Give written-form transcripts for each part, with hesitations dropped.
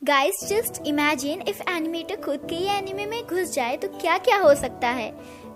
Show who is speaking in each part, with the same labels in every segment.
Speaker 1: Guys just imagine if animator खुद के ही anime में घुस जाए तो क्या क्या हो सकता है।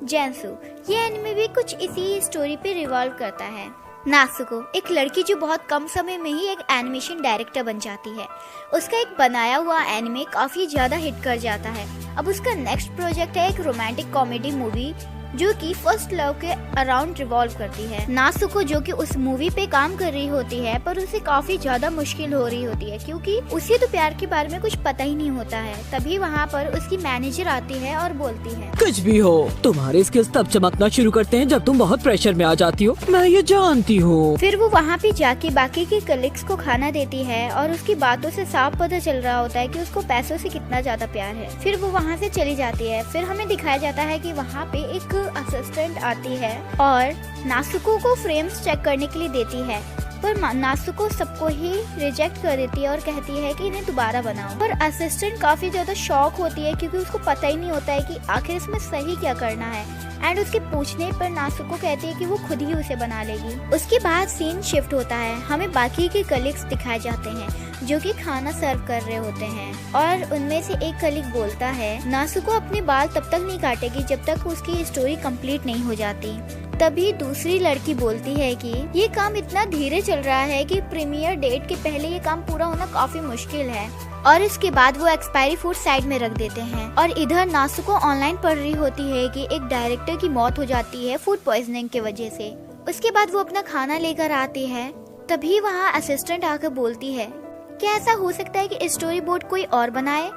Speaker 1: जेंसु, ये एनिमे भी कुछ इसी स्टोरी पे रिवॉल्व करता है। नासुको, एक लड़की जो बहुत कम समय में ही एक एनिमेशन डायरेक्टर बन जाती है। उसका एक बनाया हुआ एनिमे काफी ज्यादा हिट कर जाता है। अब उसका नेक्स्ट प्रोजेक्ट है एक रोमांटिक कॉमेडी मूवी जो कि फर्स्ट लव के अराउंड रिवॉल्व करती है। नासुको जो कि उस मूवी पे काम कर रही होती है पर उसे काफी ज्यादा मुश्किल हो रही होती है क्योंकि उसे तो प्यार के बारे में कुछ पता ही नहीं होता है। तभी वहाँ पर उसकी मैनेजर आती है और बोलती है,
Speaker 2: कुछ भी हो, तुम्हारे स्किल्स तब चमकना शुरू करते हैं जब तुम बहुत प्रेशर में आ जाती हो, मैं ये जानती हूँ।
Speaker 1: फिर वो वहाँ पे जाके बाकी के कलीग्स को खाना देती है और उसकी बातों से साफ पता चल रहा होता है कि उसको पैसों से कितना ज्यादा प्यार है। फिर वो वहाँ से चली जाती है। फिर हमें दिखाया जाता है कि वहाँ पे एक असिस्टेंट आती है और नासुको को फ्रेम्स चेक करने के लिए देती है, पर नासुको सबको ही रिजेक्ट कर देती है और कहती है कि इन्हें दोबारा बनाओ। पर असिस्टेंट काफी ज्यादा शॉक होती है क्योंकि उसको पता ही नहीं होता है कि आखिर इसमें सही क्या करना है। एंड उसके पूछने पर नासुको कहती है कि वो खुद ही उसे बना लेगी। उसके बाद सीन शिफ्ट होता है। हमें बाकी के कलीग्स दिखाए जाते हैं जो कि खाना सर्व कर रहे होते हैं और उनमें से एक कलीग बोलता है, नासुको अपने बाल तब तक नहीं काटेगी जब तक उसकी स्टोरी कंप्लीट नहीं हो जाती। तभी दूसरी लड़की बोलती है कि ये काम इतना धीरे चल रहा है कि प्रीमियर डेट के पहले ये काम पूरा होना काफी मुश्किल है। और इसके बाद वो एक्सपायरी फूड साइड में रख देते हैं। और इधर नासुको ऑनलाइन पढ़ रही होती है कि एक डायरेक्टर की मौत हो जाती है फूड पॉइजनिंग की वजह से। उसके बाद वो अपना खाना लेकर आती है। तभी वहाँ असिस्टेंट आकर बोलती है, क्या ऐसा हो सकता है कि स्टोरी बोर्ड कोई और बनाए?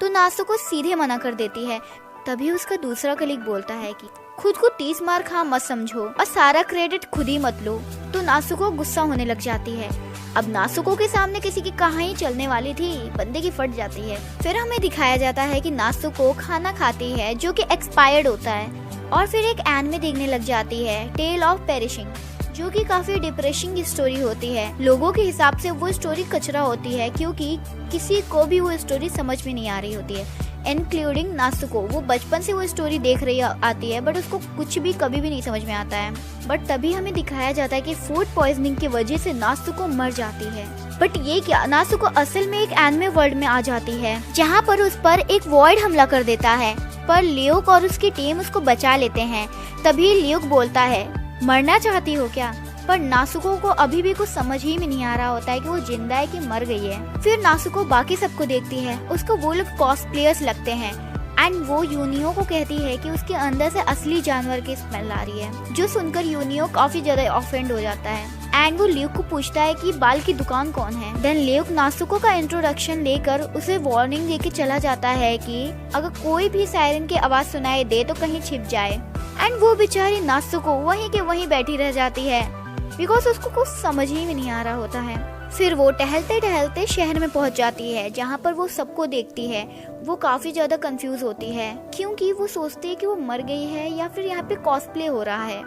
Speaker 1: तो नासुको सीधे मना कर देती है। तभी उसका दूसरा कलीग बोलता है कि खुद को 30 मार खा मत समझो और सारा क्रेडिट खुद ही मत लो। तो नासुको गुस्सा होने लग जाती है। अब नासुको के सामने किसी की कहां ही चलने वाली थी, बंदे की फट जाती है। फिर हमें दिखाया जाता है कि नासुको खाना खाती है जो कि एक्सपायर्ड होता है और फिर एक एनिमे देखने लग जाती है, टेल ऑफ पेरिशिंग, जो कि काफी डिप्रेसिंग स्टोरी होती है। लोगों के हिसाब से वो स्टोरी कचरा होती है क्योंकि किसी को भी वो स्टोरी समझ में नहीं आ रही होती है, इंक्लूडिंग नासुको। वो बचपन से वो स्टोरी देख रही आती है बट उसको कुछ भी कभी भी नहीं समझ में आता है। बट तभी हमें दिखाया जाता है कि फूड पॉइजनिंग की वजह से नासुको मर जाती है। बट ये क्या, नासुको असल में एक एनिमे वर्ल्ड में आ जाती है जहाँ पर उस पर एक वॉइड हमला कर देता है, पर ल्यूक और उसकी टीम उसको बचा लेते हैं। तभी ल्यूक बोलता है, मरना चाहती हो क्या? पर नासुको को अभी भी कुछ समझ ही में नहीं आ रहा होता है कि वो जिंदा है कि मर गई है। फिर नासुको बाकी सबको देखती है। उसको वो लोग कॉस्प्लेयर्स लगते हैं एंड वो यूनियो को कहती है कि उसके अंदर से असली जानवर की स्मेल आ रही है, जो सुनकर यूनियो काफी ज्यादा ऑफेंड हो जाता है। एंड वो ल्यूक को पूछता है कि बाल की दुकान कौन है। देन ल्यूक नासुको का इंट्रोडक्शन लेकर उसे वार्निंग देके चला जाता है कि अगर कोई भी सायरन की आवाज सुनाई दे तो कहीं छिप जाए। एंड वो बेचारी नासुको वहीं के वहीं बैठी रह जाती है बिकॉज उसको कुछ समझ ही में नहीं आ रहा होता है। फिर वो टहलते टहलते शहर में पहुंच जाती है जहाँ पर वो सबको देखती है। वो काफी ज्यादा कंफ्यूज होती है क्योंकि वो सोचती है कि वो मर गई है या फिर यहाँ पे कॉस्प्ले हो रहा है।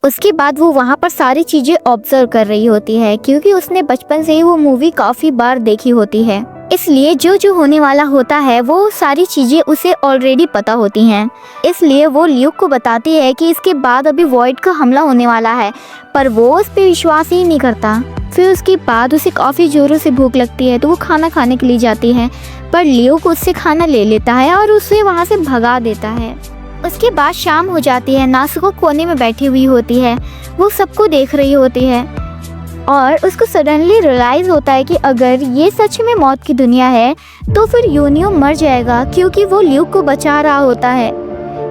Speaker 1: उसके बाद वो वहाँ पर सारी चीजें ऑब्जर्व कर रही होती है क्योंकि उसने बचपन से ही वो मूवी काफी बार देखी होती है, इसलिए जो जो होने वाला होता है वो सारी चीजें उसे ऑलरेडी पता होती हैं। इसलिए वो ल्यूक को बताती है कि इसके बाद अभी वॉइड का हमला होने वाला है, पर वो उस पर विश्वास ही नहीं करता। फिर उसके बाद उसे काफ़ी ज़ोरों से भूख लगती है तो वो खाना खाने के लिए जाती है, पर ल्यूक उससे खाना ले लेता है और उसे वहाँ से भगा देता है। उसके बाद शाम हो जाती है। नासुको कोने में बैठी हुई होती है, वो सबको देख रही होती है और उसको सडनली रियलाइज होता है कि अगर ये सच में मौत की दुनिया है तो फिर यूनियो मर जाएगा क्योंकि वो ल्यूक को बचा रहा होता है।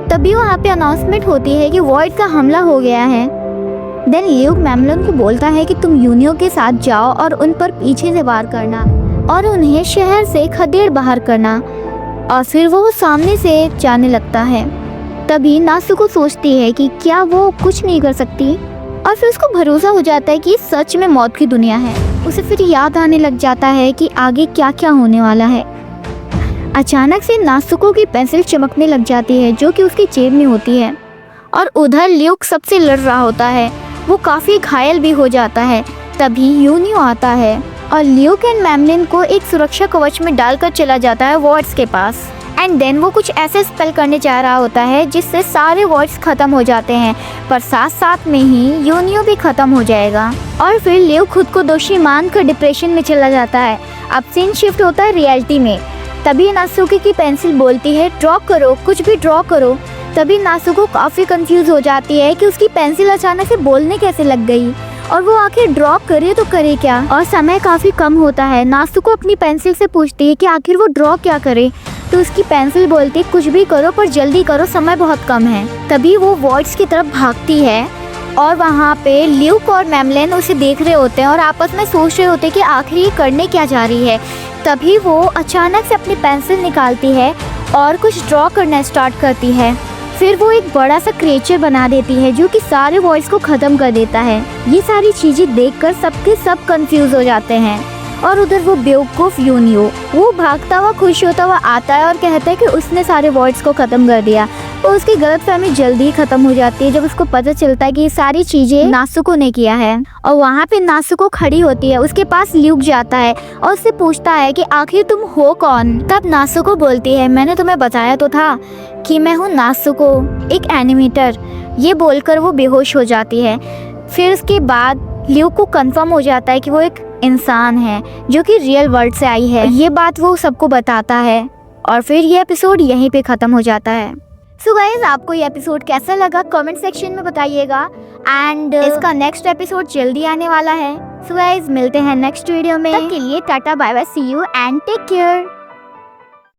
Speaker 1: तभी वहाँ पे अनाउंसमेंट होती है कि वॉइड का हमला हो गया है। देन ल्यूक मैमलन को बोलता है कि तुम यूनियो के साथ जाओ और उन पर पीछे से वार करना और उन्हें शहर से खदेड़ बाहर करना। और फिर वो सामने से जाने लगता है। तभी नासुको सोचती है कि क्या वो कुछ नहीं कर सकती और फिर उसको भरोसा हो जाता है कि सच में मौत की दुनिया है। उसे फिर याद आने लग जाता है कि आगे क्या क्या होने वाला है। अचानक से नासुको की पेंसिल चमकने लग जाती है जो कि उसकी जेब में होती है और उधर ल्यूक सबसे लड़ रहा होता है। वो काफ़ी घायल भी हो जाता है। तभी यूनियो आता है और ल्यूक एंड मैमलिन को एक सुरक्षा कवच में डालकर चला जाता है वॉर्ड्स के पास। एंड देन वो कुछ ऐसे स्पेल करने जा रहा होता है जिससे सारे वर्ड्स खत्म हो जाते हैं, पर साथ साथ में ही यूनियो भी खत्म हो जाएगा। और फिर लियो खुद को दोषी मानकर डिप्रेशन में चला जाता है। अब सीन शिफ्ट होता है रियलिटी में। तभी नासुकी की पेंसिल बोलती है ड्रॉ करो, कुछ भी ड्रॉ करो। तभी नासुको काफ़ी कंफ्यूज हो जाती है कि उसकी पेंसिल अचानक से बोलने कैसे लग गई और वो आखिर ड्रॉ करे तो करे क्या। और समय काफ़ी कम होता है। नासुको अपनी पेंसिल से पूछती है कि आखिर वो ड्रॉ क्या करे, तो उसकी पेंसिल बोलती है कुछ भी करो पर जल्दी करो, समय बहुत कम है। तभी वो वर्ड्स की तरफ भागती है और वहाँ पे ल्यूक और मैमलिन उसे देख रहे होते हैं और आपस में सोच रहे होते हैं कि आखिर ये करने क्या जा रही है। तभी वो अचानक से अपनी पेंसिल निकालती है और कुछ ड्रॉ करना स्टार्ट करती है। फिर वो एक बड़ा सा क्रिएचर बना देती है जो कि सारे वॉइस को ख़त्म कर देता है। ये सारी चीज़ें देखकर सबके सब कंफ्यूज हो जाते हैं। और उधर वो बेवकूफ़ यूनियो वो भागता हुआ खुश होता हुआ आता है और कहता है कि उसने सारे वर्ड्स को ख़त्म कर दिया। तो उसकी गलतफहमी जल्दी ही ख़त्म हो जाती है जब उसको पता चलता है कि ये सारी चीज़ें नासुको ने किया है। और वहाँ पे नासुको खड़ी होती है, उसके पास ल्यूक जाता है और उससे पूछता है कि आखिर तुम हो कौन। तब नासुको बोलती है मैंने तुम्हें बताया तो था कि मैं हूँ नासुको, एक एनिमेटर। ये बोलकर वो बेहोश हो जाती है। फिर उसके बाद ल्यूक को कंफर्म हो जाता है कि वो एक इंसान है जो कि रियल वर्ल्ड से आई है। ये बात वो सबको बताता है और फिर ये एपिसोड यहीं पे ख़त्म हो जाता है। सो गाइस, आपको ये एपिसोड कैसा लगा कमेंट सेक्शन में बताइएगा। एंड इसका नेक्स्ट एपिसोड जल्दी आने वाला है। सो गाइस, मिलते हैं नेक्स्ट वीडियो में। तब के लिए tata bye bye, see you and take care.